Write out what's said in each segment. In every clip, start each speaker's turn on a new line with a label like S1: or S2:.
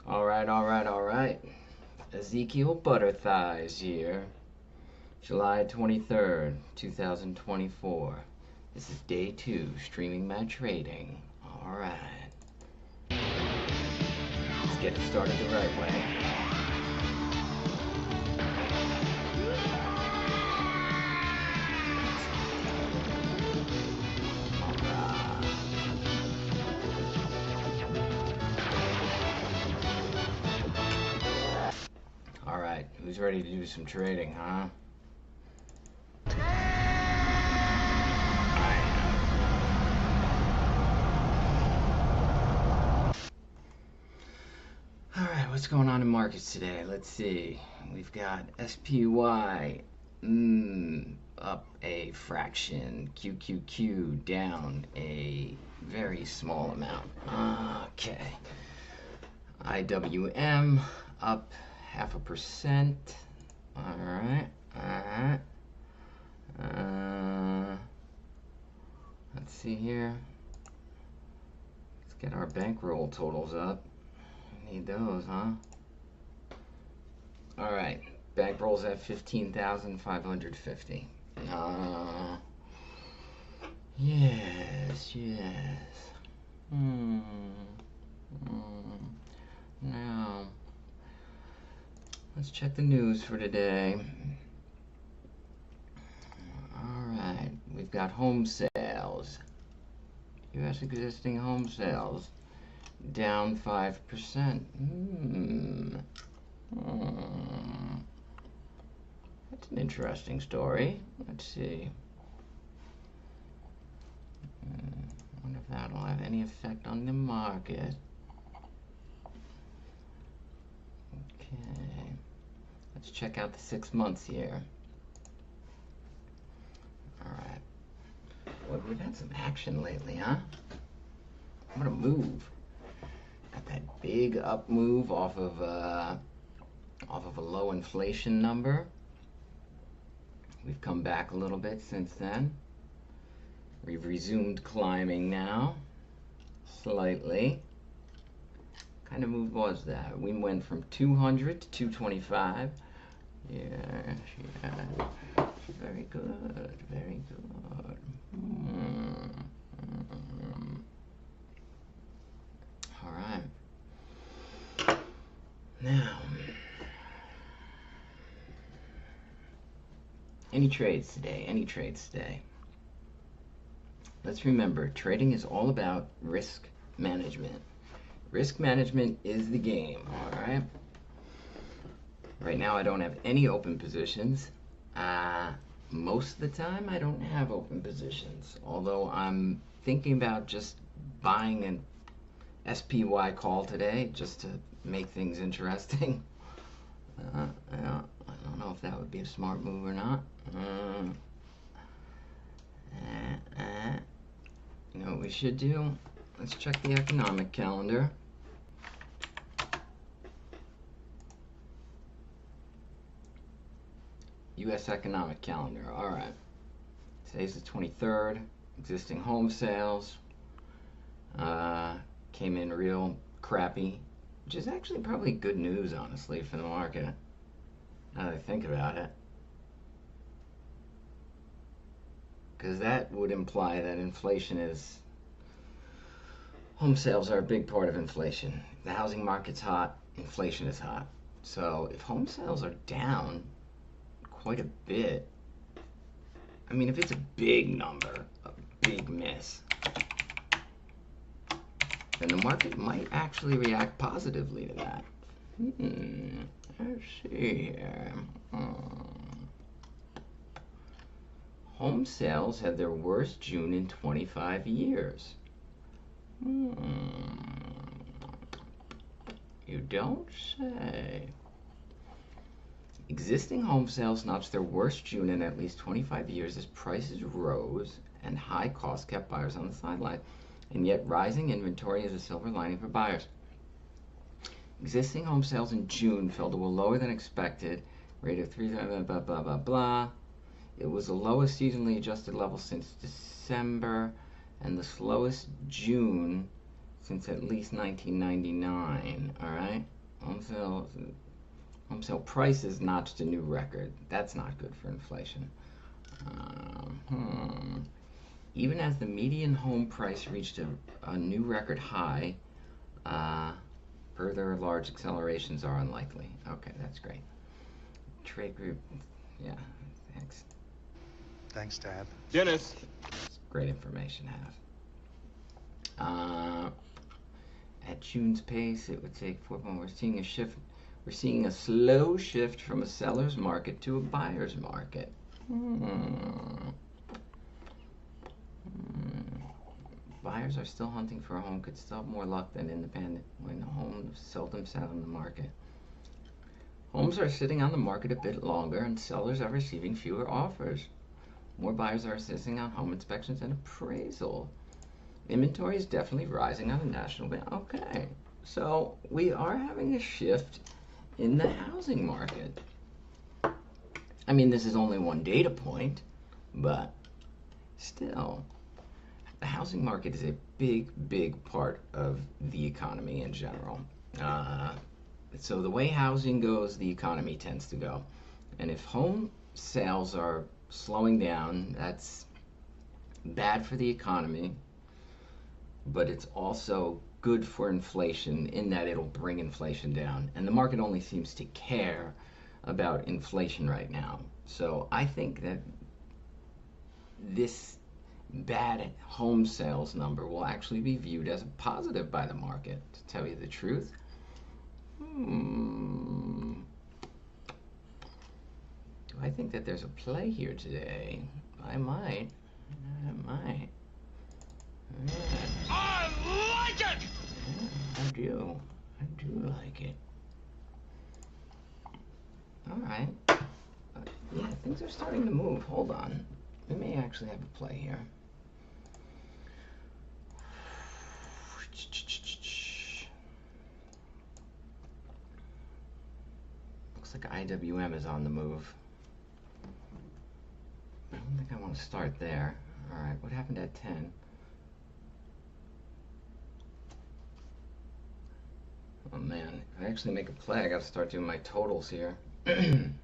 S1: All right. Ezekiel Butterthighs here. July 23rd, 2024. This is day 2, streaming my trading. All right. Let's get it started the right way. All right, who's ready to do some trading, huh? Alright, what's going on in markets today? Let's see. We've got SPY up a fraction, QQQ down a very small amount. Okay. IWM up 0.5%. Alright. Let's see here. Let's get our bankroll totals up. Need those, huh? Alright, bankrolls at 15,550. Yes. Now, let's check the news for today. Alright, we've got home sales. U.S. existing home sales down 5%. That's an interesting story. Let's see. Wonder if that'll have any effect on the market. Okay. Let's check out the 6 months here. Alright. Boy, we've had some action lately, huh? What a move. Got that big up move off of a low inflation number. We've come back a little bit since then. We've resumed climbing now, slightly. What kind of move was that? We went from 200 to 225. Yeah. Very good, very good. All right. Now, any trades today? Let's remember, trading is all about risk management. Risk management is the game, all right? Right now, I don't have any open positions. Most of the time, I don't have open positions, although I'm thinking about just buying an SPY call today just to make things interesting. I don't know if that would be a smart move or not. You know what we should do? Let's check the economic calendar. U.S. economic calendar. All right. Today's the 23rd. Existing home sales came in real crappy, which is actually probably good news, honestly, for the market, now that I think about it. Because that would imply that home sales are a big part of inflation. If the housing market's hot, inflation is hot. So if home sales are down quite a bit, I mean, if it's a big number, a big miss, then the market might actually react positively to that. Let's see here. Home sales had their worst June in 25 years. You don't say. Existing home sales notched their worst June in at least 25 years as prices rose and high costs kept buyers on the sideline. And yet rising inventory is a silver lining for buyers. Existing home sales in June fell to a lower than expected rate of 3, blah, blah, blah, blah. It was the lowest seasonally adjusted level since December and the slowest June since at least 1999, all right? home sale prices notched a new record. That's not good for inflation. Even as the median home price reached a new record high, further large accelerations are unlikely. Okay, that's great. Trade group, yeah, thanks.
S2: Thanks, Dad.
S3: Dennis.
S1: It's great information to have. At June's pace, it would take 4 months. We're seeing a shift. We're seeing a slow shift from a seller's market to a buyer's market. Buyers are still hunting for a home, could still have more luck than independent when homes seldom sat on the market. Homes are sitting on the market a bit longer and sellers are receiving fewer offers. More buyers are insisting on home inspections and appraisal. Inventory is definitely rising on a national basis. Okay, so we are having a shift in the housing market. I mean, this is only one data point, but still, the housing market is a big, big part of the economy in general. So the way housing goes, the economy tends to go. And if home sales are slowing down, that's bad for the economy, but it's also good for inflation in that it'll bring inflation down. And the market only seems to care about inflation right now. So I think that this bad home sales number will actually be viewed as a positive by the market, to tell you the truth. Do I think that there's a play here today? I might.
S3: I like it!
S1: I do like it. All right. Yeah, things are starting to move. Hold on. We may actually have a play here. Looks like IWM is on the move. I don't think I want to start there. All right, what happened at 10? Oh man, if I actually make a play, I gotta start doing my totals here. What time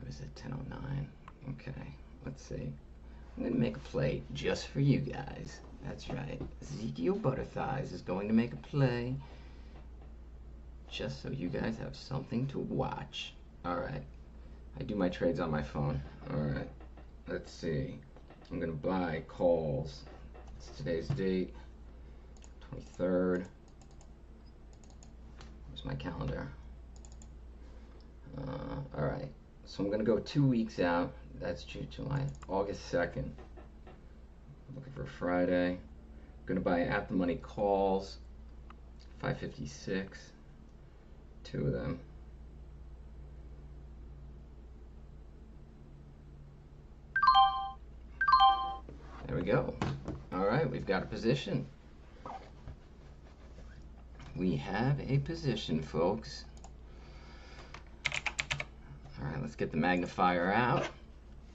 S1: is it? 10:09. Okay, let's see. I'm gonna make a play just for you guys. That's right. Ezekiel Butterthighs is going to make a play just so you guys have something to watch. All right. I do my trades on my phone. All right. Let's see. I'm gonna buy calls. It's today's date, 23rd. Where's my calendar? All right. So I'm gonna go 2 weeks out. That's June, July, August 2nd. Looking for Friday. I'm gonna buy at the money calls, 556. 2 of them. There we go. All right, we've got a position. We have a position, folks. All right, let's get the magnifier out.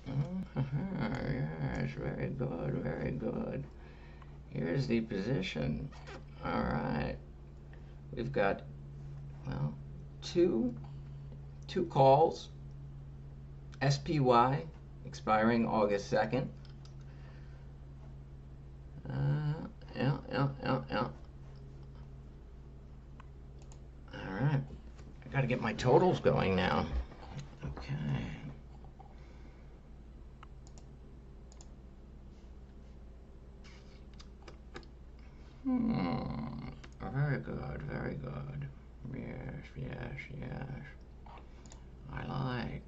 S1: Yes, very good, very good. Here's the position. All right. We've got, well, two calls. SPY expiring August 2nd. Yeah. All right. I got to get my totals going now. Okay. Very good, very good. Yes, yes, yes. I like.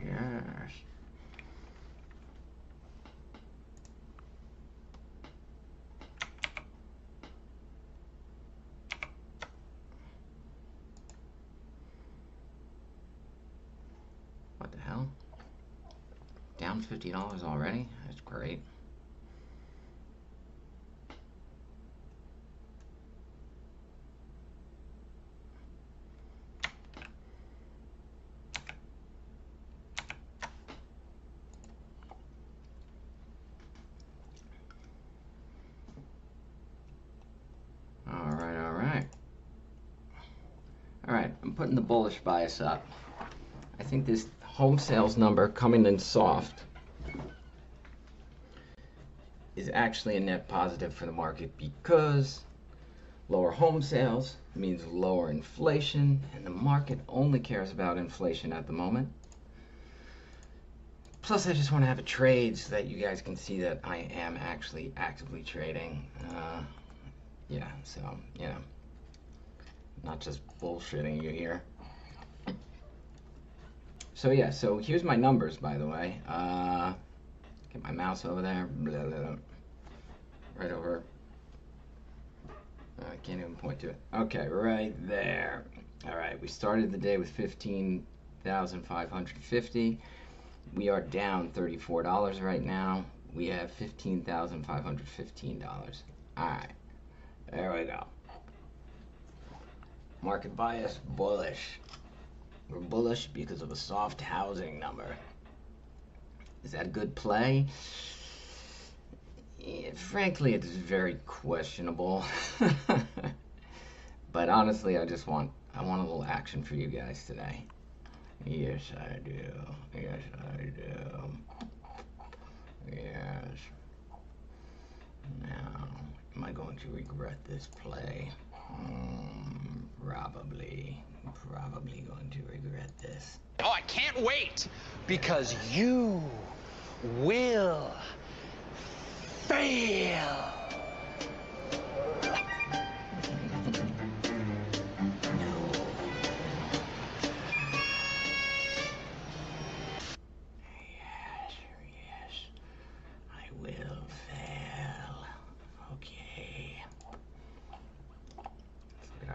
S1: Yes. What the hell? Down $50 already? That's great. Alright, I'm putting the bullish bias up. I think this home sales number coming in soft is actually a net positive for the market because lower home sales means lower inflation, and the market only cares about inflation at the moment. Plus, I just want to have a trade so that you guys can see that I am actually actively trading. Yeah, so, you know, not just bullshitting you here. So yeah, so here's my numbers, by the way. Get my mouse over there. Blah, blah, blah. Right over. I can't even point to it. Okay, right there. All right, we started the day with 15,550. We are down $34 right now. We have $15,515. All right, there we go. Market bias, bullish. We're bullish because of a soft housing number. Is that a good play? Yeah, frankly, it's very questionable. But honestly, I want a little action for you guys today. Yes, I do. Yes, I do. Yes. Now, am I going to regret this play? Probably going to regret this.
S3: Oh, I can't wait! Because you will fail!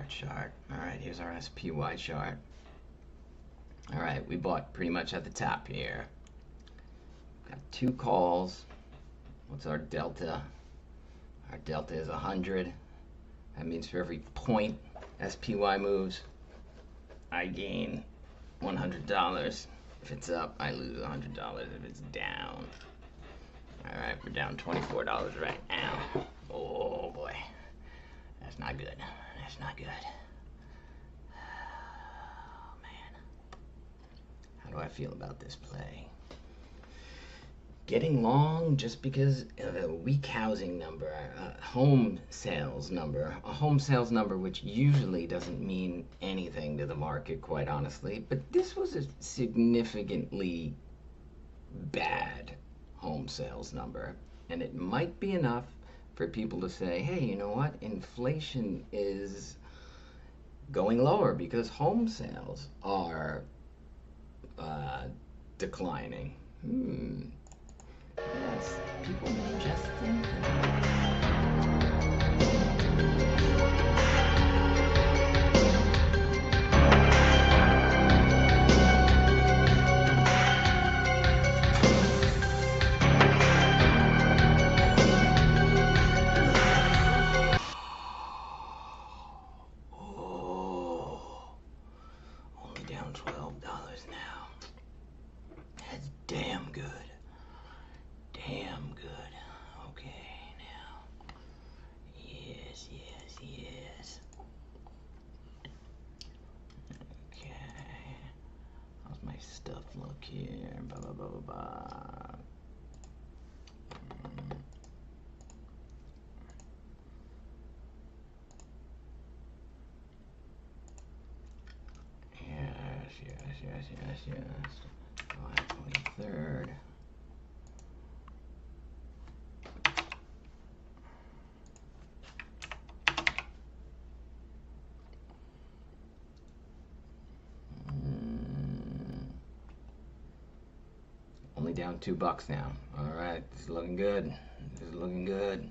S1: Chart. All right, here's our SPY chart. All right, we bought pretty much at the top here. Got 2 calls. What's our delta? Our delta is 100. That means for every point SPY moves, I gain $100. If it's up, I lose $100. If it's down, all right, we're down $24 right now. Oh boy, that's not good. That's not good. Oh, man. How do I feel about this play? Getting long just because of a weak housing number, a home sales number. A home sales number which usually doesn't mean anything to the market, quite honestly. But this was a significantly bad home sales number. And it might be enough for people to say, hey, you know what? Inflation is going lower because home sales are declining. Yes, people may just think that. Stuff look here, blah blah blah blah blah. Yes. July 23rd. Only down $2 now. All right, this is looking good. This is looking good.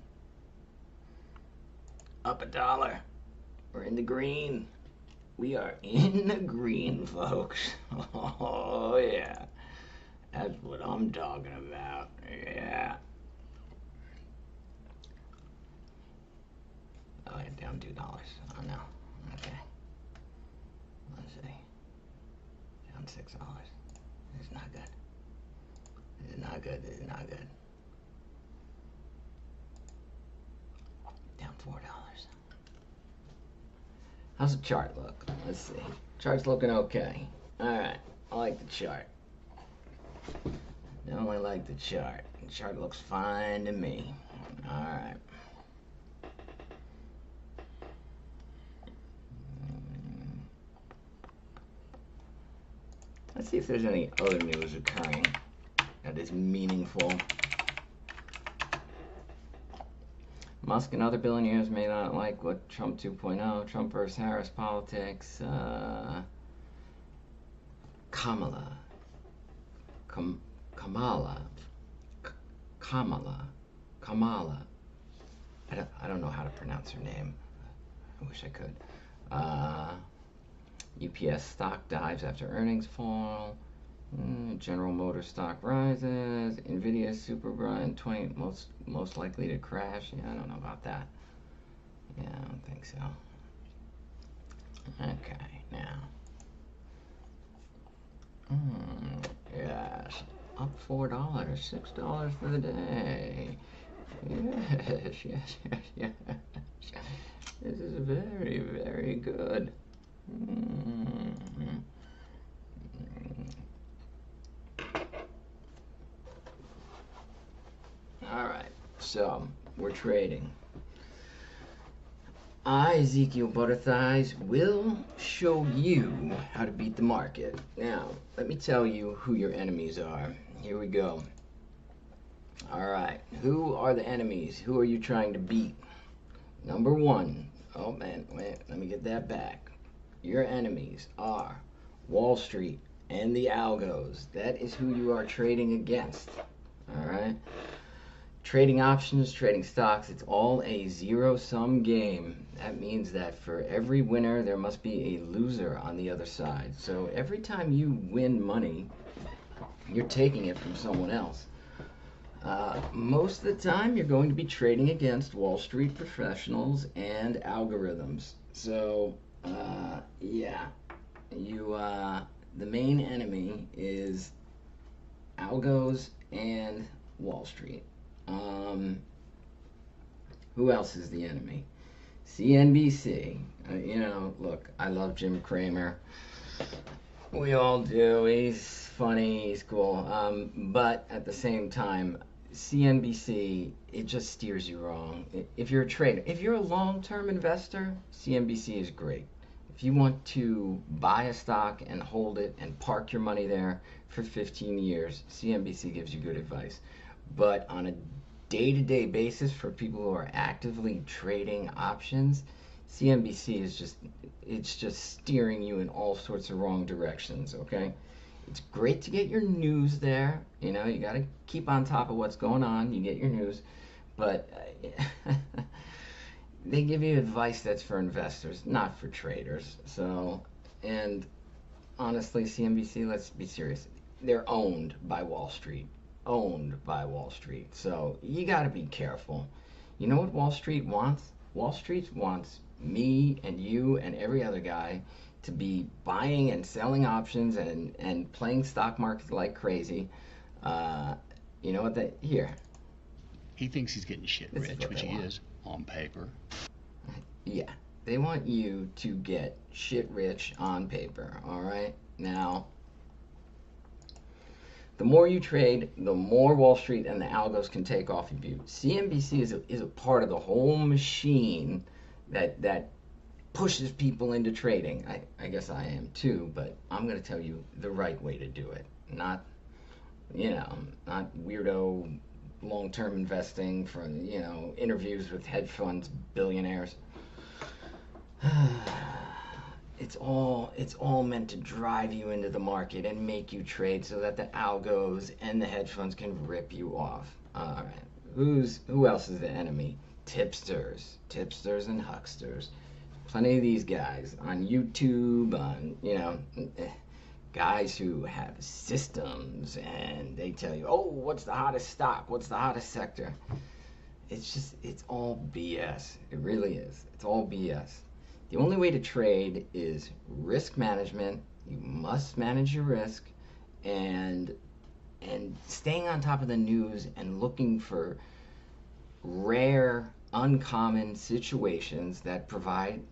S1: Up $1. We're in the green. We are in the green, folks. Oh yeah. That's what I'm talking about. Yeah. Oh, yeah, down $2. Oh, no. Okay. Let's see. Down $6. This is not good. This is not good. This is not good. Down $4. How's the chart look? Let's see. Chart's looking okay. Alright. I like the chart. Definitely like the chart. The chart looks fine to me. Alright. Let's see if there's any other news occurring that is meaningful. Musk and other billionaires may not like what Trump 2.0, Trump versus Harris politics, Kamala. I don't know how to pronounce her name. I wish I could. UPS stock dives after earnings fall. General Motors stock rises. NVDA super grind 20 most likely to crash. Yeah, I don't know about that. Yeah, I don't think so. Okay, now. Yes, up $4, $6 for the day. Yes, yes, yes, yes. This is very, very good. All right, so we're trading. I, Ezekiel Butterthighs, will show you how to beat the market. Now, let me tell you who your enemies are. Here we go. All right, who are the enemies? Who are you trying to beat? Number one. Oh, man, wait, let me get that back. Your enemies are Wall Street and the algos. That is who you are trading against. All right? Trading options, trading stocks, it's all a zero-sum game. That means that for every winner, there must be a loser on the other side. So every time you win money, you're taking it from someone else. Most of the time, you're going to be trading against Wall Street professionals and algorithms. So, yeah, the main enemy is algos and Wall Street. Who else is the enemy? CNBC. Look, I love Jim Cramer. We all do. He's funny, he's cool. But at the same time, CNBC, it just steers you wrong. If you're a trader, if you're a long-term investor, CNBC is great. If you want to buy a stock and hold it and park your money there for 15 years, CNBC gives you good advice. But on a day-to-day basis for people who are actively trading options, CNBC is just steering you in all sorts of wrong directions, okay? It's great to get your news there. You got to keep on top of what's going on. You get your news. But they give you advice that's for investors, not for traders. So, and honestly, CNBC, let's be serious. They're owned by Wall Street. Owned by Wall Street. So you got to be careful. You know what Wall Street wants? Wall Street wants me and you and every other guy to be buying and selling options and playing stock markets like crazy. You know what here.
S4: He thinks he's getting shit rich, which he is on paper.
S1: Yeah, they want you to get shit rich on paper, all right? Now, the more you trade, the more Wall Street and the algos can take off of you. CNBC is a part of the whole machine that pushes people into trading. I guess I am too, but I'm going to tell you the right way to do it. Not weirdo long-term investing for, interviews with hedge funds, billionaires. It's all meant to drive you into the market and make you trade so that the algos and the hedge funds can rip you off. All right. Who else is the enemy? Tipsters and hucksters. Plenty of these guys on YouTube, guys who have systems and they tell you, oh, what's the hottest stock? What's the hottest sector? It's all BS. It really is. It's all BS. The only way to trade is risk management. You must manage your risk and staying on top of the news and looking for rare, uncommon situations that provide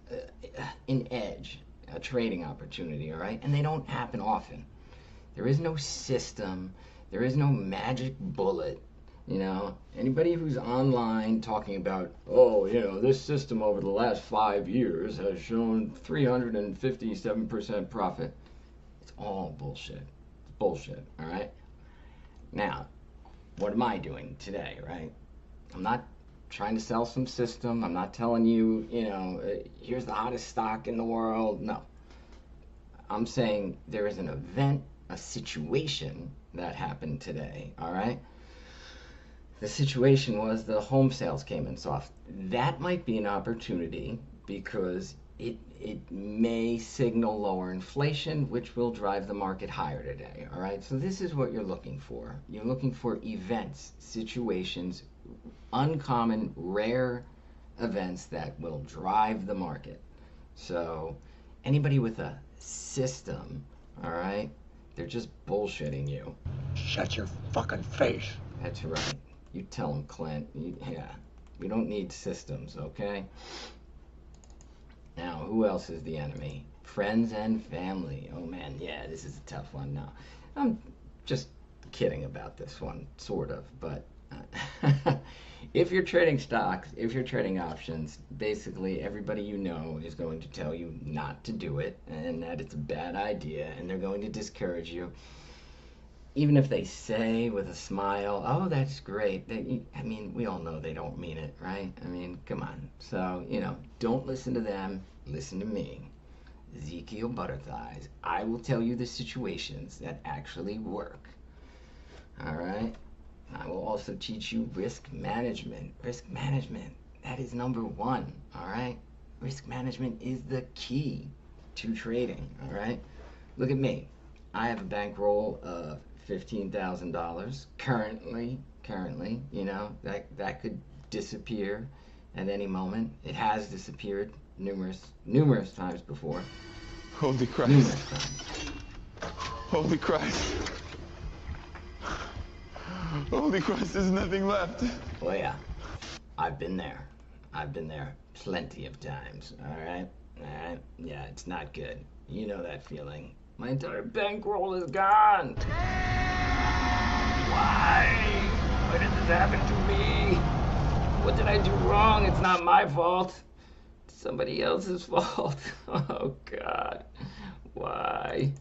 S1: an edge, a trading opportunity, all right? And they don't happen often. There is no system. There is no magic bullet. You know, anybody who's online talking about, oh, you know, this system over the last 5 years has shown 357% profit. It's all bullshit. It's bullshit, all right? Now, what am I doing today, right? I'm not trying to sell some system. I'm not telling you, you know, here's the hottest stock in the world. No. I'm saying there is an event, a situation that happened today, all right? The situation was the home sales came in soft. That might be an opportunity because it may signal lower inflation, which will drive the market higher today, all right? So this is what you're looking for. You're looking for events, situations, uncommon, rare events that will drive the market. So anybody with a system, all right, they're just bullshitting you.
S5: Shut your fucking face.
S1: That's right. You tell them, Clint. Yeah, we don't need systems, okay? Now, who else is the enemy? Friends and family. Oh, man, yeah, this is a tough one. No, I'm just kidding about this one, sort of. But if you're trading stocks, if you're trading options, basically everybody you know is going to tell you not to do it and that it's a bad idea, and they're going to discourage you. Even if they say with a smile, oh, that's great. I mean, we all know they don't mean it, right? I mean, come on. So, you know, don't listen to them. Listen to me. Ezekiel Butterthighs. I will tell you the situations that actually work. All right? I will also teach you risk management. Risk management, that is number one, all right? Risk management is the key to trading, all right? Look at me. I have a bankroll of $15,000 currently, you know, that could disappear at any moment. It has disappeared numerous times before.
S6: Holy Christ.
S1: Numerous times.
S6: Holy Christ. Holy Christ, there's nothing left.
S1: Oh yeah, I've been there. I've been there plenty of times, all right? Yeah, it's not good. You know that feeling. My entire bankroll is gone. Why? Why did this happen to me? What did I do wrong? It's not my fault. It's somebody else's fault. Oh, God. Why?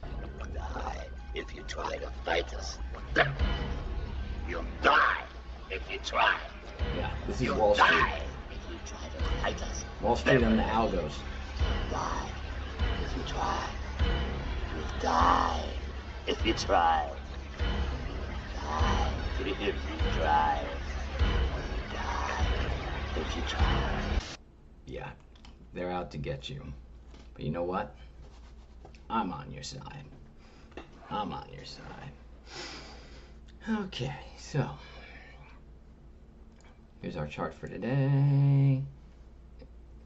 S5: You'll die if you try to fight us. You'll die if you try.
S1: Yeah, this is
S5: You'll
S1: Wall Street.
S5: die if you try to fight us.
S1: Wall Street on the ALGOS.
S5: Die if you try. You'll die if you try. Die if you try. Die if you try.
S1: Yeah, they're out to get you. But you know what? I'm on your side. I'm on your side. Okay, so here's our chart for today.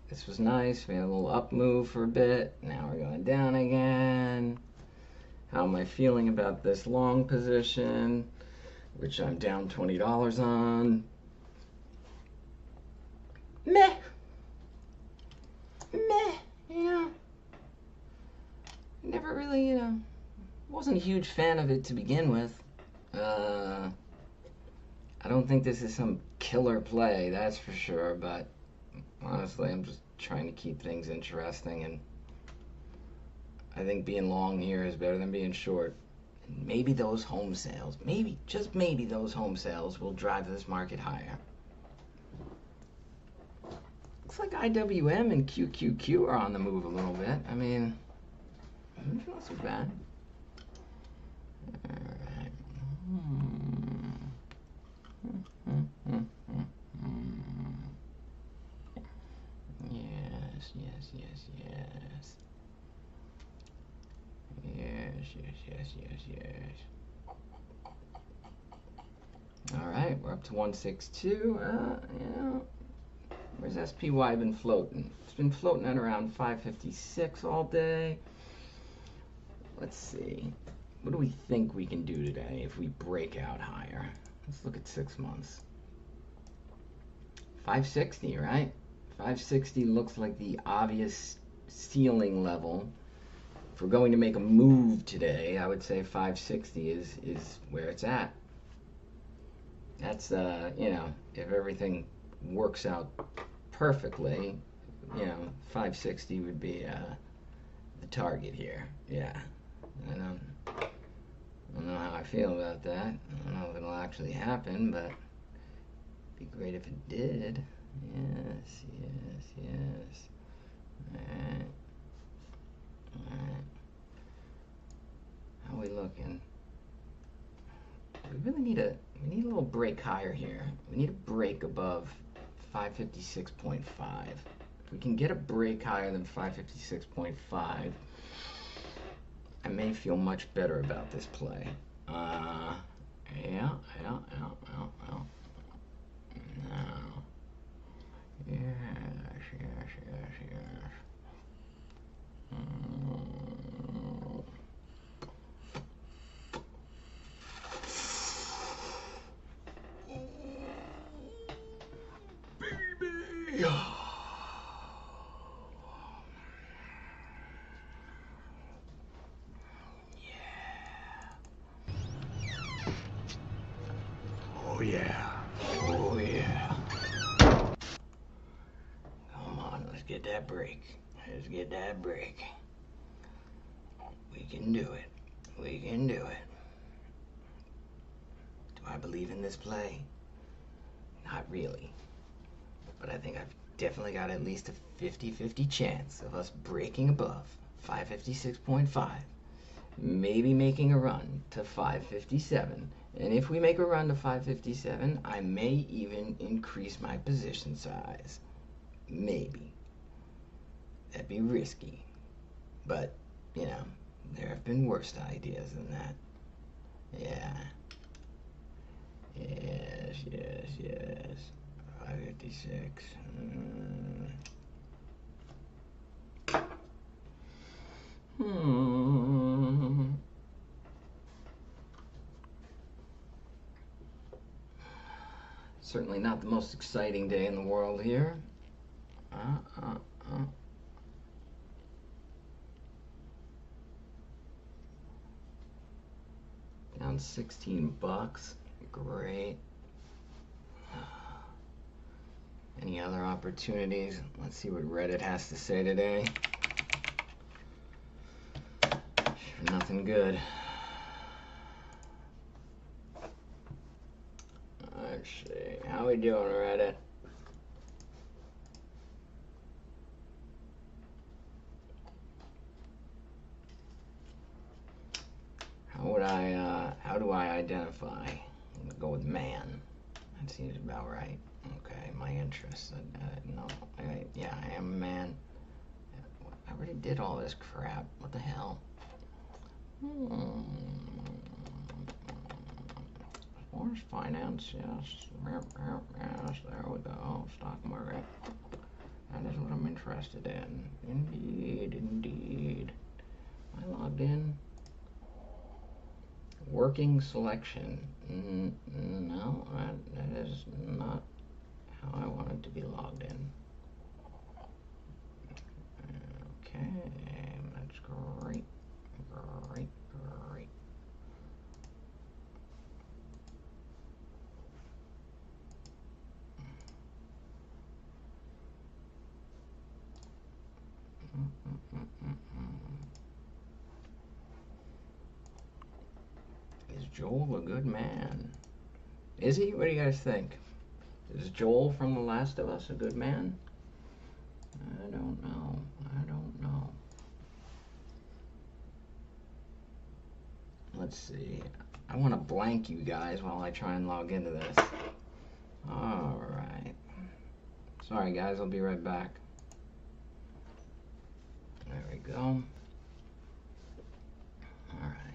S1: This was nice. We had a little up move for a bit. Now we're going down again. How am I feeling about this long position, which I'm down $20 on? Meh. Meh, you know. Never really, you know, wasn't a huge fan of it to begin with. I don't think this is some killer play, that's for sure, but honestly, I'm just trying to keep things interesting, and I think being long here is better than being short. And maybe those home sales, maybe, just maybe those home sales will drive this market higher. Looks like IWM and QQQ are on the move a little bit. I mean, it's not so bad. All right. Yes. All right, we're up to 162. Yeah. Where's SPY been floating? It's been floating at around 556 all day. Let's see. What do we think we can do today if we break out higher? Let's look at 6 months. 560, right? 560 looks like the obvious ceiling level. If we're going to make a move today, I would say 560 is where it's at. That's, you know, if everything works out perfectly, you know, 560 would be the target here. Yeah. I don't know how I feel about that. I don't know if it'll actually happen, but it'd be great if it did. Yes, yes, yes. Alright. Alright. How are we looking? We really need a little break higher here. We need a break above 556.5. If we can get a break higher than 556.5, I may feel much better about this play. Yeah. No. Yes. Baby! Oh yeah. Oh yeah. Come on, let's get that break. Let's get that break. We can do it. We can do it. Do I believe in this play? Not really. But I think I've definitely got at least a 50-50 chance of us breaking above 556.5. Maybe making a run to 557. And if we make a run to 557, I may even increase my position size. Maybe. That'd be risky. But, you know, there have been worse ideas than that. Yeah. Yes. 556. Certainly not the most exciting day in the world here. Down 16 bucks. Great. Any other opportunities? Let's see what Reddit has to say today. Sure, nothing good. Let's see. How we doing, Reddit? How do I identify? I'm gonna go with man. That seems about right. Okay, my interests. Yeah, I am a man. I already did all this crap. What the hell? Force finance, yes. Yes, there we go. Stock market. That is what I'm interested in. Indeed. Am I logged in? Working selection. No, that is not how I wanted to be logged in. Okay, that's great. Is Joel a good man? Is he? What do you guys think? Is Joel from The Last of Us a good man? I don't know. Let's see. I want to blank you guys while I try and log into this. Alright. Sorry guys, I'll be right back. There we go. Alright.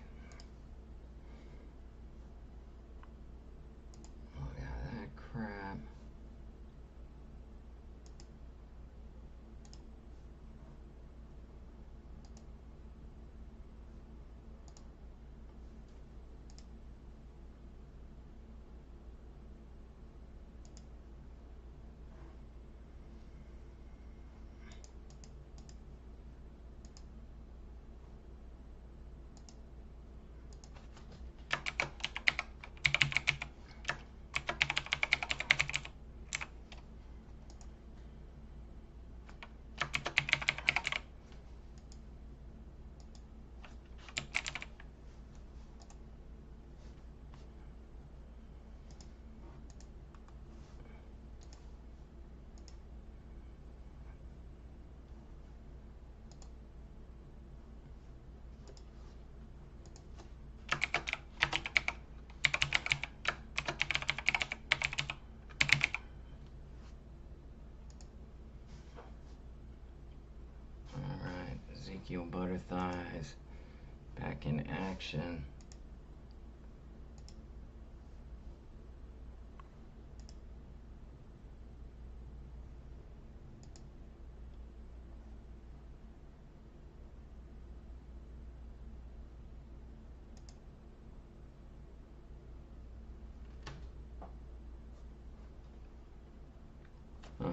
S1: Ezekiel Butterthighs back in action. Huh.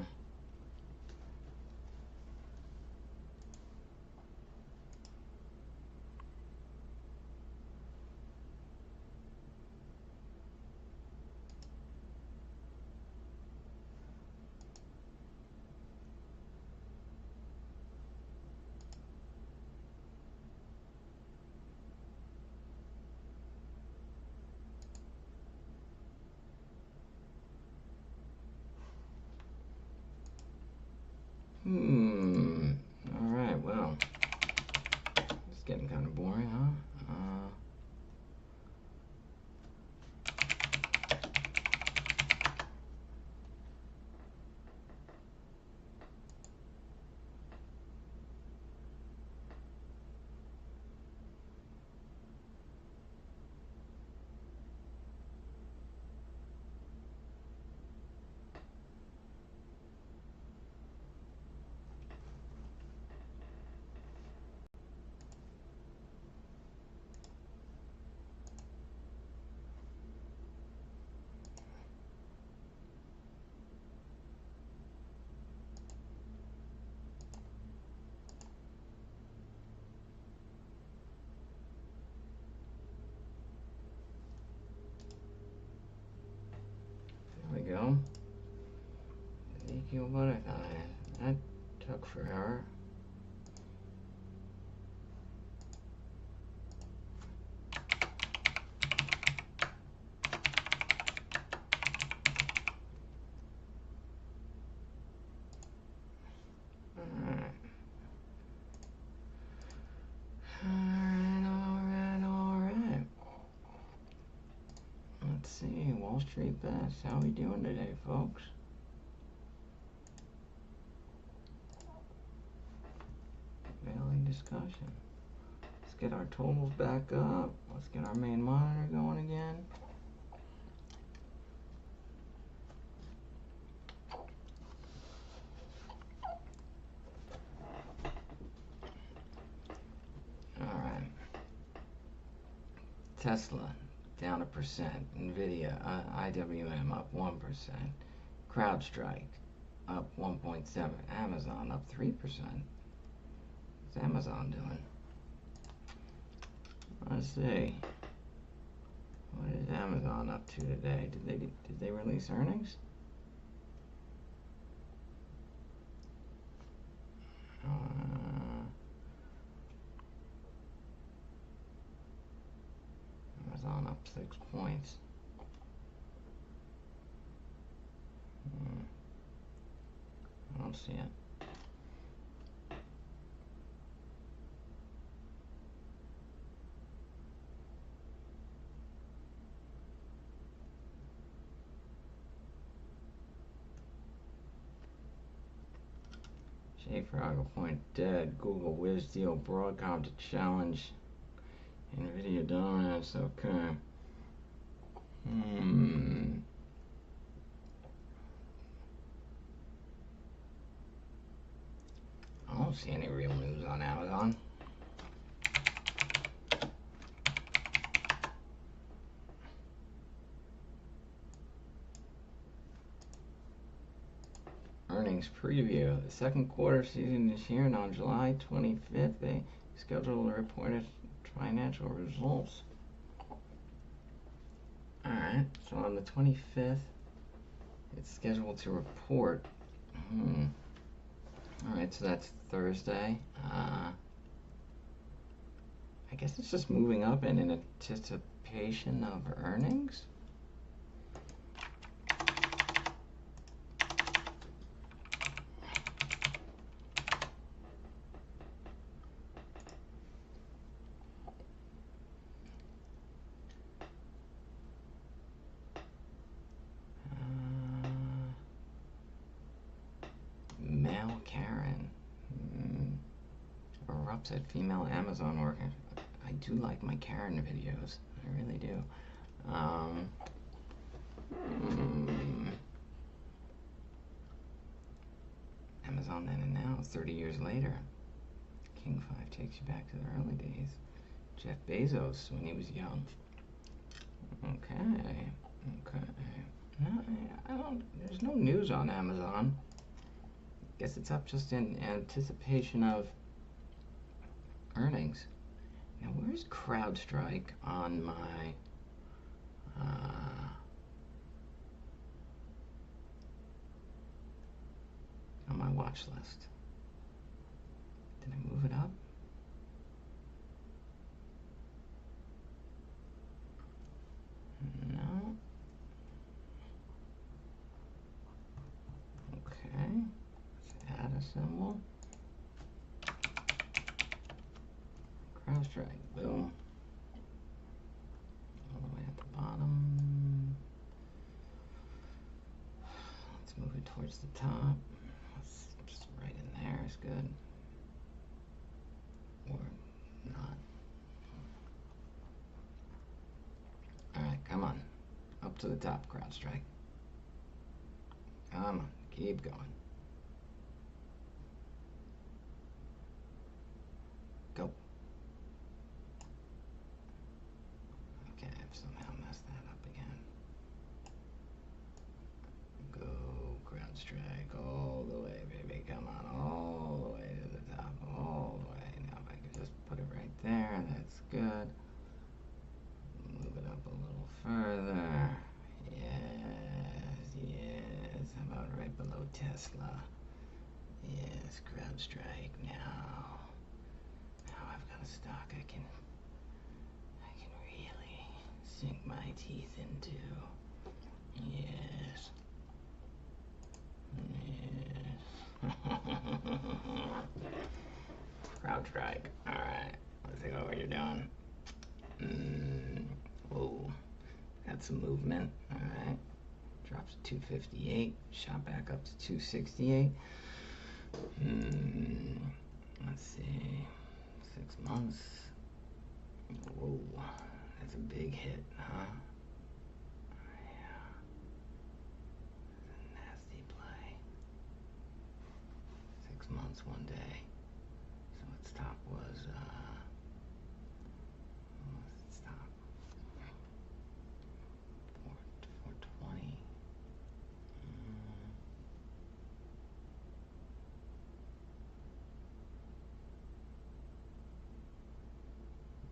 S1: Alright, well, it's getting kind of boring, huh? There we go. Ezekiel Butterthighs. That took forever. Alright. Let's see, Wall Street Bets. How we doing today, folks? Daily discussion. Let's get our totals back up. Let's get our main monitor going again. Alright. Tesla down 1%. NVDA, IWM up 1%. CrowdStrike up 1.7%. Amazon up 3%. What's Amazon doing? Let's see. What is Amazon up to today? Did they release earnings? Amazon up 6 points. I don't see it. Schaefer, Algo Point dead. Google Wiz deal. Broadcom to challenge NVIDIA dominance. Okay. I don't see any real news on Amazon. Earnings preview. The second quarter season this year, and on July 25th, they scheduled to report its financial results. Alright, so on the 25th, it's scheduled to report. Alright, so that's Thursday. I guess it's just moving up in anticipation of earnings. said female Amazon worker. I do like my Karen videos. I really do. Amazon then and now, 30 years later. King 5 takes you back to the early days. Jeff Bezos when he was young. Okay. No, I don't. There's no news on Amazon. Guess it's up just in anticipation of earnings. Now, where's CrowdStrike on my watch list? Did I move it up? No. Okay. Let's add a symbol. CrowdStrike. Boom. All the way at the bottom. Let's move it towards the top. Let's just right in there is good. Or not. Alright, come on. Up to the top, CrowdStrike. Come on, keep going. Go. Okay, I've somehow messed that up again. Go, CrowdStrike, all the way, baby. Come on, all the way to the top, all the way. Now if I could just put it right there, that's good. Move it up a little further. Yes. How about right below Tesla? Yes, CrowdStrike. Now I've got a stock I can really sink my teeth into. Yes. CrowdStrike. All right. Let's see what you're doing. Whoa. Got some movement. All right. Drops to 258. Shot back up to 268. Let's see. 6 months. Whoa. That's a big hit, huh? Yeah. That's a nasty play. 6 months, 1 day. So its top was, what's its top? 420.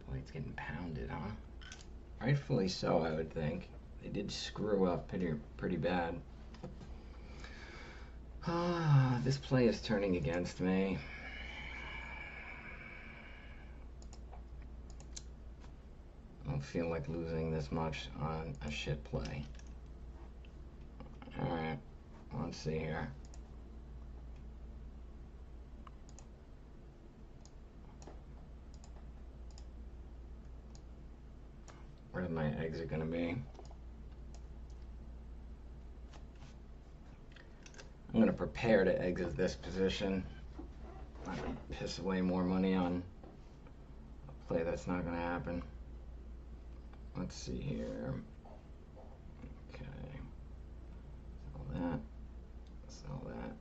S1: Boy, it's getting pounded, huh? Rightfully so, I would think. They did screw up pretty bad. This play is turning against me. I don't feel like losing this much on a shit play. Alright, let's see here. Where's my exit gonna be? I'm gonna prepare to exit this position. I'm not gonna piss away more money on a play that's not gonna happen. Let's see here. Okay. Sell that. Sell that.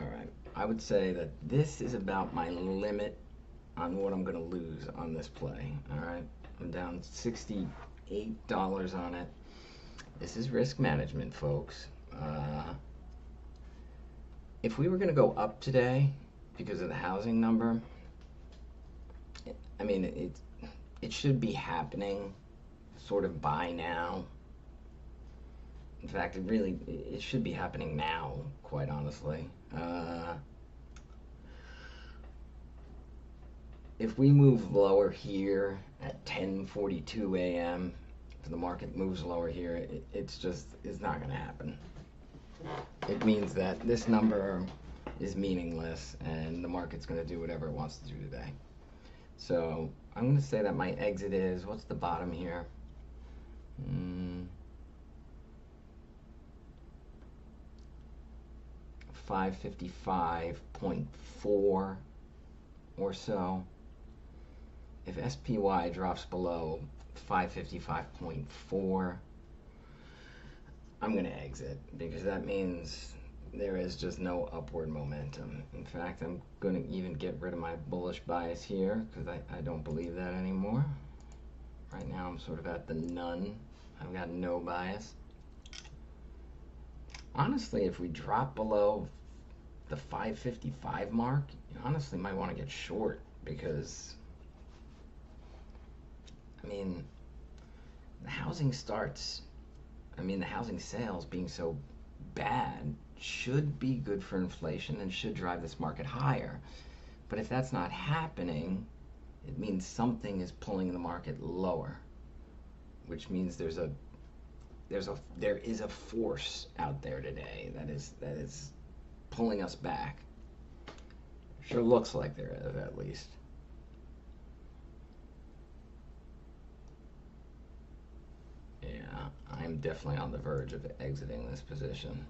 S1: Alright. I would say that this is about my limit on what I'm going to lose on this play. Alright. I'm down $68 on it. This is risk management, folks. If we were going to go up today because of the housing number, I mean, it should be happening sort of by now. In fact, it should be happening now, quite honestly. If we move lower here at 10:42 a.m., if the market moves lower here, it's not going to happen. It means that this number is meaningless and the market's going to do whatever it wants to do today. So I'm going to say that my exit is, what's the bottom here? 555.4 or so. If SPY drops below 555.4, I'm going to exit, because that means there is just no upward momentum. In fact, I'm going to even get rid of my bullish bias here, because I don't believe that anymore. Right now I'm sort of at the none. I've got no bias. Honestly, if we drop below the 555 mark, you honestly might want to get short, because I mean, the housing starts, the housing sales being so bad should be good for inflation and should drive this market higher. But if that's not happening, it means something is pulling the market lower, which means there is a force out there today that is pulling us back. Sure looks like there is, at least. Yeah, I'm definitely on the verge of exiting this position.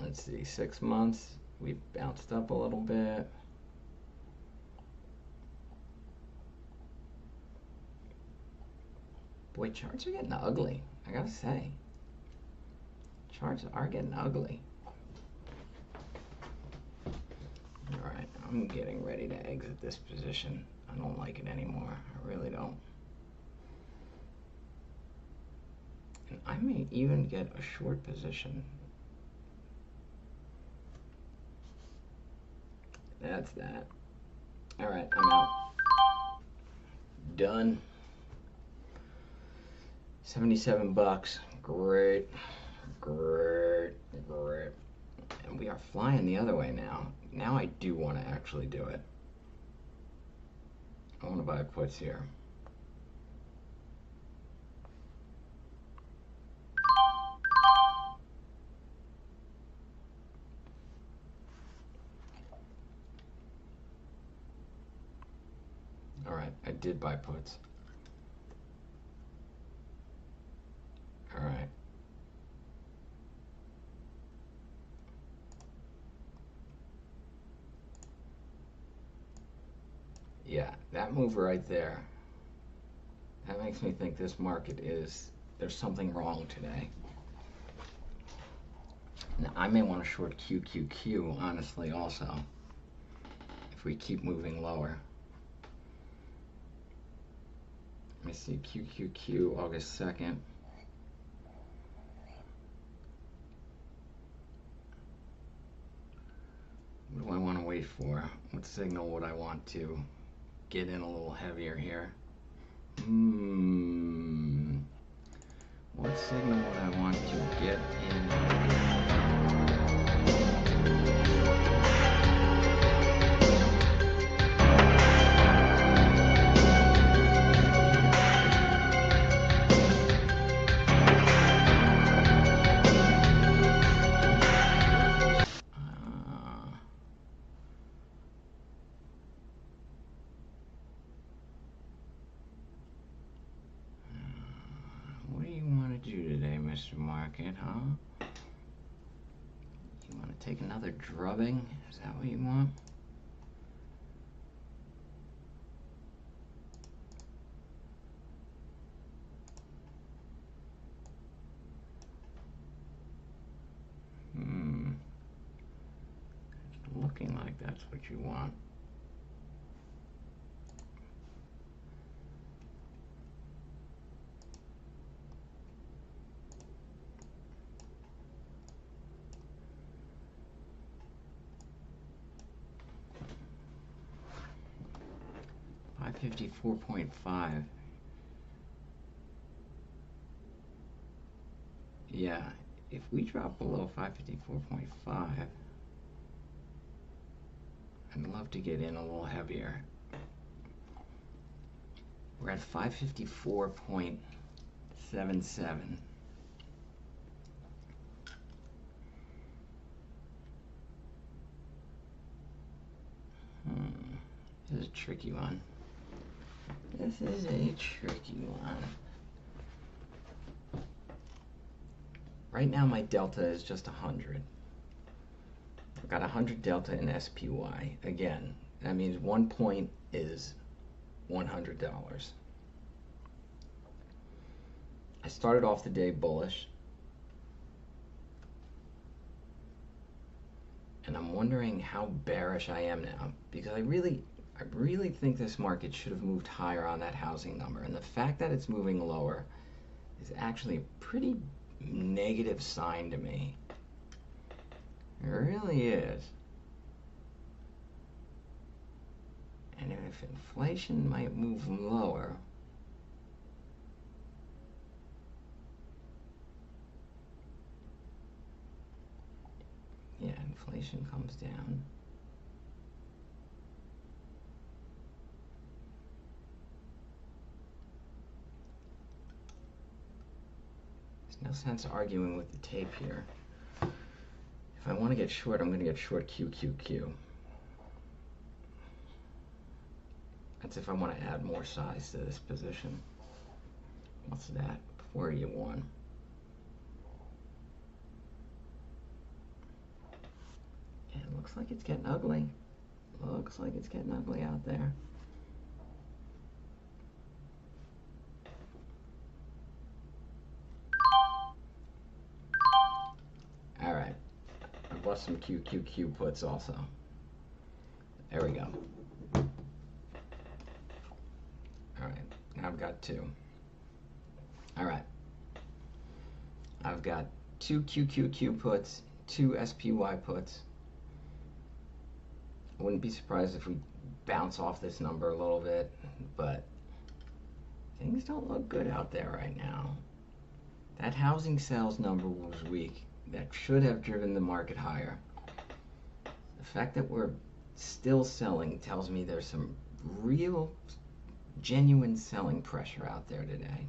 S1: Let's see, 6 months, we've bounced up a little bit. Boy, charts are getting ugly, I gotta say. Charts are getting ugly. Alright, I'm getting ready to exit this position. I don't like it anymore, I really don't. And I may even get a short position. That's that. Alright, I'm out. Done. 77 bucks. Great. Great. Great. And we are flying the other way now. Now I do want to actually do it. I want to buy puts here. Alright, I did buy puts. Alright. Yeah, that move right there, that makes me think this market there's something wrong today. Now, I may want to short QQQ, honestly, also, if we keep moving lower. Let me see, QQQ, August 2nd. What do I want to wait for? What signal would I want to get in a little heavier here? What signal would I want to get in? Mr. Market, huh? You want to take another drubbing? Is that what you want? It's looking like that's what you want. $554.5. Yeah, if we drop below 554.5, I'd love to get in a little heavier. We're at 554.77. This is a tricky one. This is a tricky one. Right now my delta is just 100. I've got 100 delta in SPY. Again, that means 1 point is $100. I started off the day bullish, and I'm wondering how bearish I am now, because I really think this market should have moved higher on that housing number, and the fact that it's moving lower is actually a pretty negative sign to me. It really is. And if inflation might move lower, yeah, inflation comes down. There's no sense arguing with the tape here. If I want to get short, I'm going to get short QQQ. That's if I want to add more size to this position. What's that? 41. Yeah, it looks like it's getting ugly. Looks like it's getting ugly out there. All right. I bought some QQQ puts also. There we go. All right. Now I've got 2. All right. I've got 2 QQQ puts, 2 SPY puts. I wouldn't be surprised if we bounce off this number a little bit, but things don't look good out there right now. That housing sales number was weak. That should have driven the market higher. The fact that we're still selling tells me there's some real, genuine selling pressure out there today.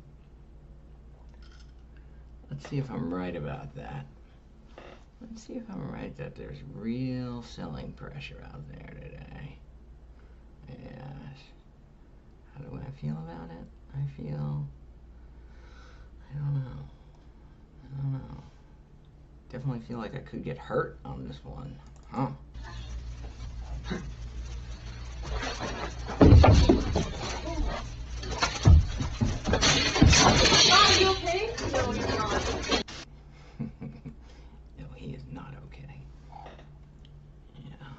S1: Let's see if I'm right about that. Let's see if I'm right that there's real selling pressure out there today. Yes. How do I feel about it? I don't know. Definitely feel like I could get hurt on this one. Huh?
S7: Are you okay? No, he's not.
S1: No, he is not okay. Yeah.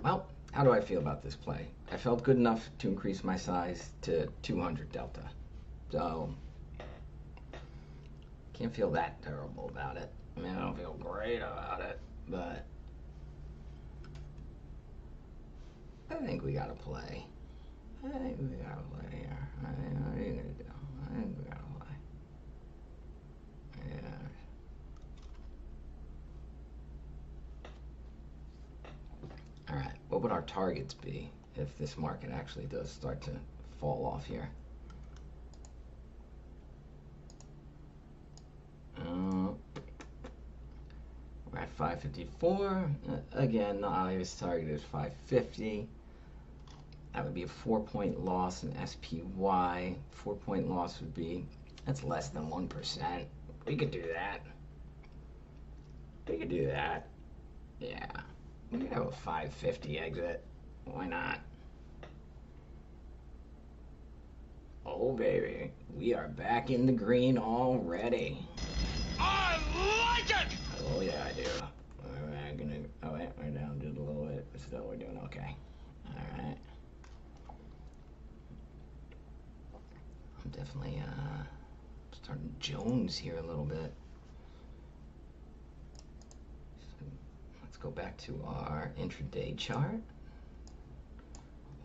S1: Well, how do I feel about this play? I felt good enough to increase my size to 200 delta. So, can't feel that terrible about it. I mean, I don't feel great about it, but I think we gotta play. I think we gotta play here. What are you gonna do? I think we gotta play. Yeah. Alright, what would our targets be if this market actually does start to fall off here? We're at 554. Again, the obvious target is 550. That would be a 4-point loss in SPY. 4-point loss would be, that's less than 1%. We could do that. We could do that. Yeah. We could have a 550 exit. Why not? Oh, baby. We are back in the green already.
S3: I like it!
S1: Oh, yeah, I do. Alright, oh, wait, we're down just a little bit, but still we're doing okay. Alright. I'm definitely, starting to Jones here a little bit. So, let's go back to our intraday chart.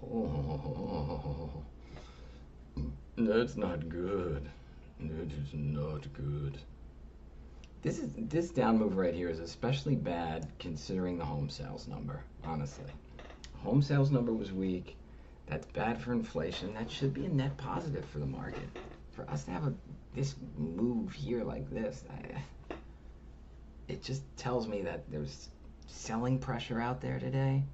S1: Oh, that's not good. That is not good. This down move right here is especially bad considering the home sales number, honestly. Home sales number was weak. That's bad for inflation. That should be a net positive for the market. For us to have this move here like this, it just tells me that there's selling pressure out there today.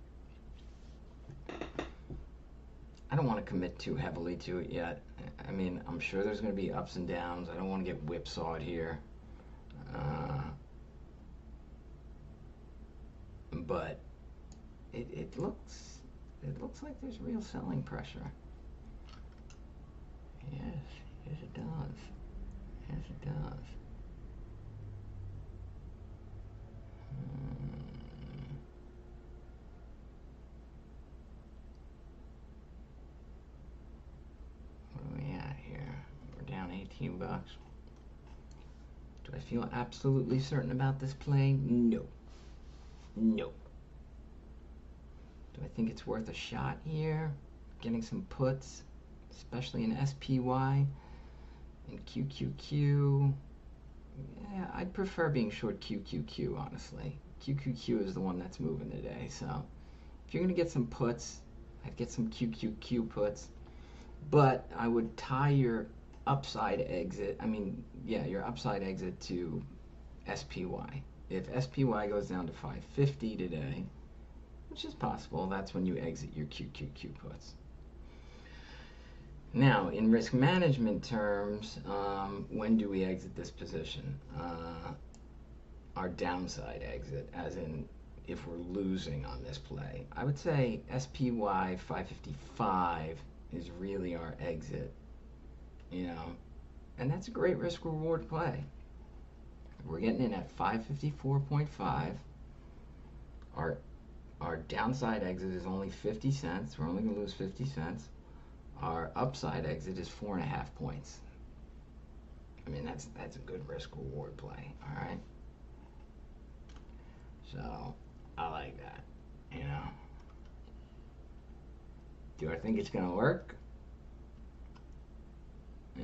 S1: I don't want to commit too heavily to it yet. I mean, I'm sure there's going to be ups and downs. I don't want to get whipsawed here. But it looks like there's real selling pressure. Yes, it does. Yes, it does. What are we at here? We're down 18 bucks. Do I feel absolutely certain about this play? No. No. Do I think it's worth a shot here? Getting some puts, especially in SPY and QQQ. Yeah, I'd prefer being short QQQ, honestly. QQQ is the one that's moving today, so if you're going to get some puts, I'd get some QQQ puts, but I would tie your upside exit, your upside exit to SPY. If SPY goes down to 550 today, which is possible, that's when you exit your QQQ puts. Now, in risk management terms, when do we exit this position? Our downside exit, as in if we're losing on this play. I would say SPY 555 is really our exit, and that's a great risk reward play. We're getting in at 554.5. Our downside exit is only 50 cents. We're only going to lose 50 cents. Our upside exit is 4.5 points. I mean, that's a good risk reward play, all right? So, I like that, Do I think it's going to work? I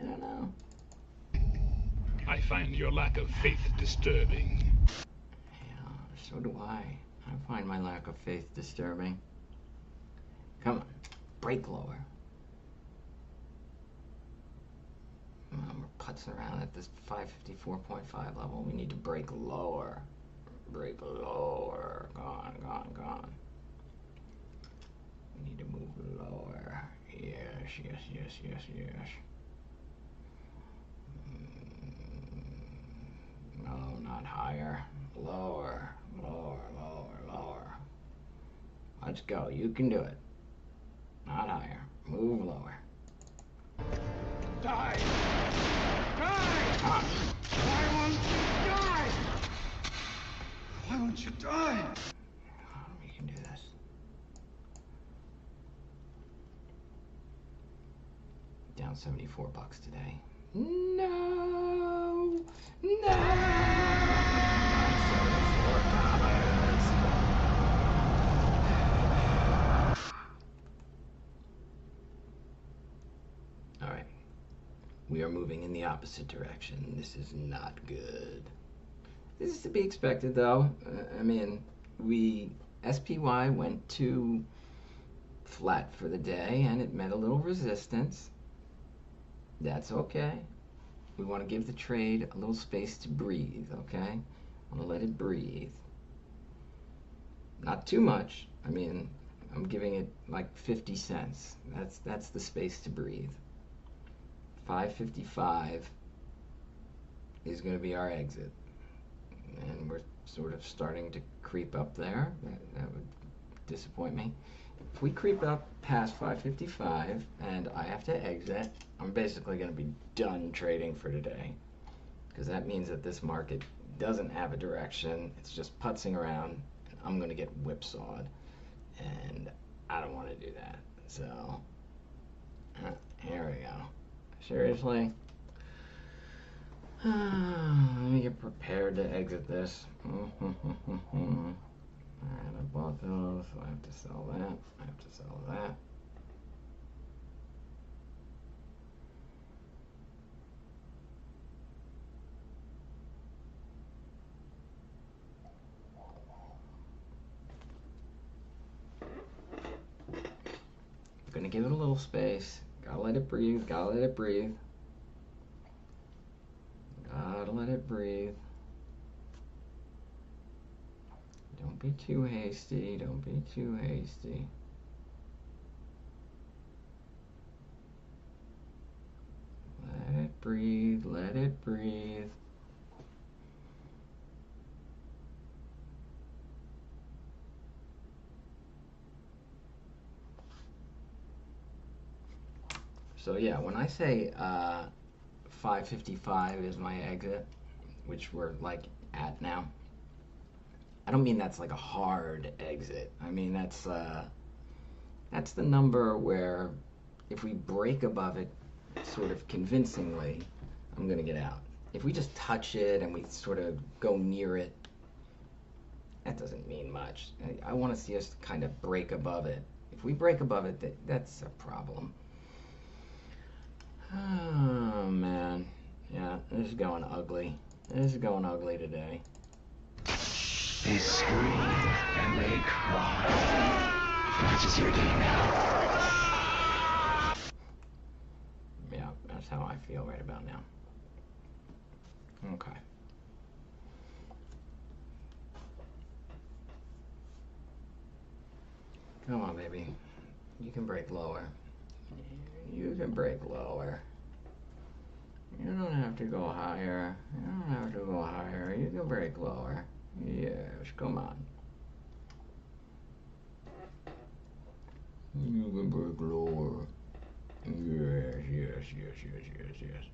S1: don't know.
S8: I find your lack of faith disturbing.
S1: Yeah, so do I. I find my lack of faith disturbing. Come on, break lower. We're putzing around at this 554.5 level. We need to break lower. Break lower. Gone. We need to move lower. Yes. No, not higher. Lower. Let's go. You can do it. Not higher. Move lower.
S8: Die!
S1: Ah.
S8: Why won't you die?
S1: We can do this. Down 74 bucks today. No! Alright. We are moving in the opposite direction. This is not good. This is to be expected, though. SPY went to flat for the day, and it met a little resistance. That's okay. We want to give the trade a little space to breathe, okay? I want to let it breathe. Not too much. I'm giving it like 50 cents. That's the space to breathe. 555 is going to be our exit. And we're sort of starting to creep up there. That would disappoint me. If we creep up past 555 and I have to exit, I'm basically going to be done trading for today, because that means that this market doesn't have a direction. It's just putzing around, and I'm going to get whipsawed, and I don't want to do that. So here we go. Seriously? Let me get prepared to exit this. Alright, I bought those, so I have to sell that. I have to sell that. I'm gonna give it a little space. Gotta let it breathe. Gotta let it breathe. Gotta let it breathe. Don't be too hasty. Don't be too hasty. Let it breathe. Let it breathe. So yeah, when I say 555 is my exit, which we're like at now, I don't mean that's like a hard exit. I mean that's the number where if we break above it sort of convincingly, I'm gonna get out. If we just touch it and we sort of go near it, that doesn't mean much. I want to see us kind of break above it. If we break above it, that's a problem. Oh man, yeah, this is going ugly. This is going ugly today.
S5: They scream and they cry. This is your day now.
S1: Yeah, that's how I feel right about now. Okay. Come on, baby. You can break lower. You can break lower. You don't have to go higher. You don't have to go higher. You can break lower. Yes, come on. You can break lower. Yes, yes, yes, yes, yes, yes.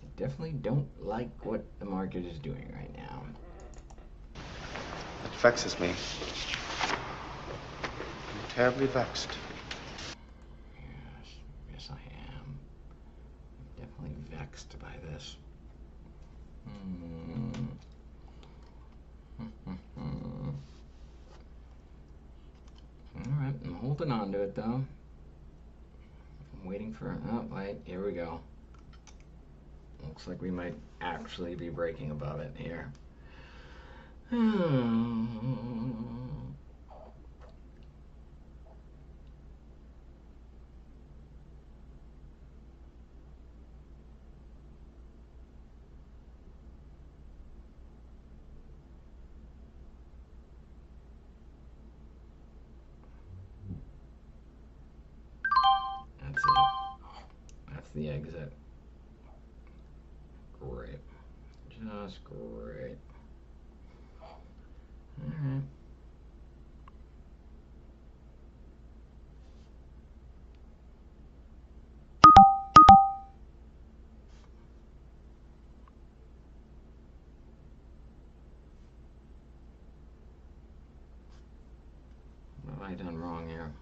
S1: I definitely don't like what the market is doing right now.
S6: It vexes me. I'm terribly vexed.
S1: Yes, yes I am. I'm definitely vexed by this. Alright, I'm holding on to it though. I'm waiting for, oh wait, here we go. Looks like we might actually be breaking above it here. That's it. That's the exit. Great. Just great. Alright. What have I done wrong here?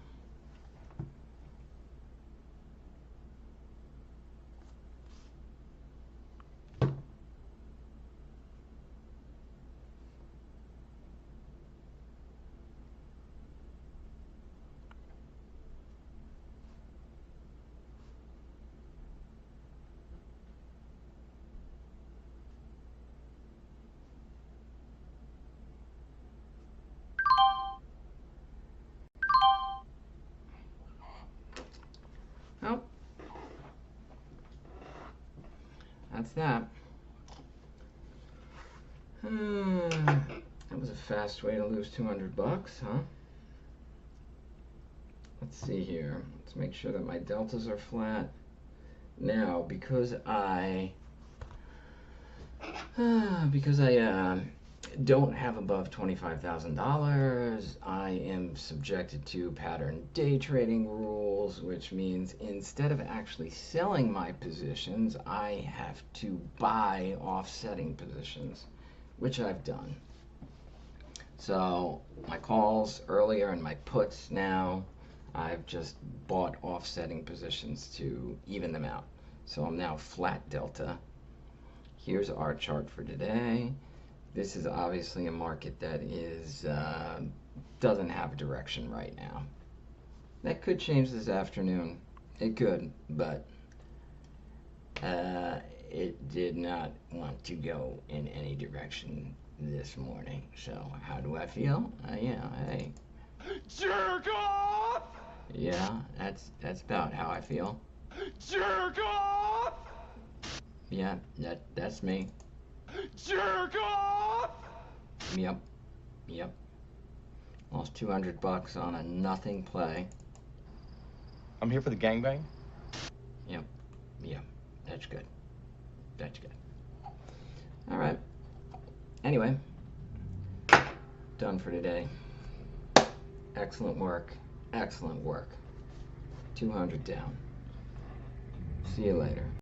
S1: Oh, that's that. That was a fast way to lose 200 bucks, huh? Let's see here. Let's make sure that my deltas are flat. Now, because I don't have above $25,000, I am subjected to pattern day trading rules, which means instead of actually selling my positions, I have to buy offsetting positions, which I've done. So my calls earlier and my puts now, I've just bought offsetting positions to even them out. So I'm now flat delta. Here's our chart for today. This is obviously a market that is doesn't have a direction right now. That could change this afternoon. It could, but it did not want to go in any direction this morning. So how do I feel? Yeah, hey.
S6: Jerk off!
S1: Yeah, that's about how I feel.
S6: Jerk off!
S1: Yeah, that's me.
S6: Jerk off!
S1: Yep. Lost $200 on a nothing play.
S9: I'm here for the gangbang.
S1: Yep. That's good. All right. Anyway, done for today. Excellent work. 200 down. See you later.